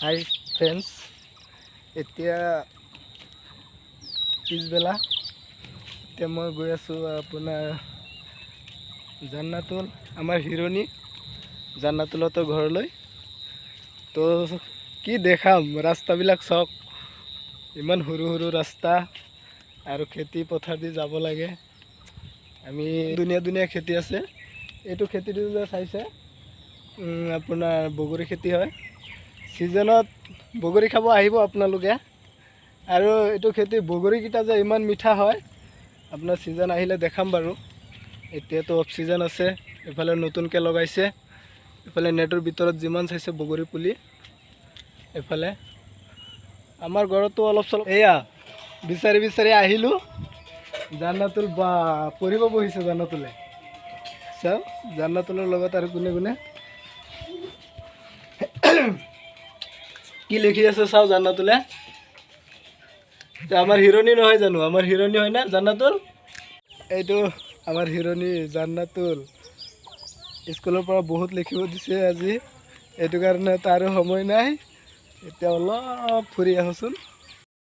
হাই friends, এতিয়া পিছবেলা এতিয়া মই গৈ আছোঁ আপোনাৰ জান্নাতুল, আমাৰ হিৰণী জান্নাতুলহঁতৰ ঘৰলৈ। তো কি দেখাম, ৰাস্তাবিলাক চাওক, ইমান সৰু সৰু ৰাস্তা আৰু খেতি পথাৰ দি যাব লাগে। আমি ধুনীয়া ধুনীয়া খেতি আছে। এইটো খেতিটো যে চাইছে আপোনাৰ বগৰী খেতি হয়। ছিজনত বগৰী খাব আহিব আপোনালোকে। আৰু এইটো খেতি বগৰীকেইটা যে ইমান মিঠা হয়, আপোনাৰ ছিজন আহিলে দেখাম বাৰু। এতিয়াতো অফ ছিজন আছে, এইফালে নতুনকৈ লগাইছে, এইফালে নেটৰ ভিতৰত যিমান চাইছে বগৰী পুলি, এইফালে আমাৰ ঘৰতো অলপ চলপ। এয়া বিচাৰি বিচাৰি আহিলোঁ, জান্নাতুল বা পঢ়িব বহিছে জান্নাতুলে। চাওক জান্নাতুলৰ লগত আৰু কোনে কোনে কি লিখি আছে চাওঁ জান্নাতুলে। আমাৰ হিৰণী নহয় জানো, আমাৰ হিৰণী হয় না জান্নাতুল? এইটো আমাৰ হিৰণী জান্নাতুল। স্কুলৰ পৰা বহুত লিখিব দিছে আজি, এইটো কাৰণে তাৰো সময় নাই। এতিয়া অলপ ফুৰি আহোঁচোন।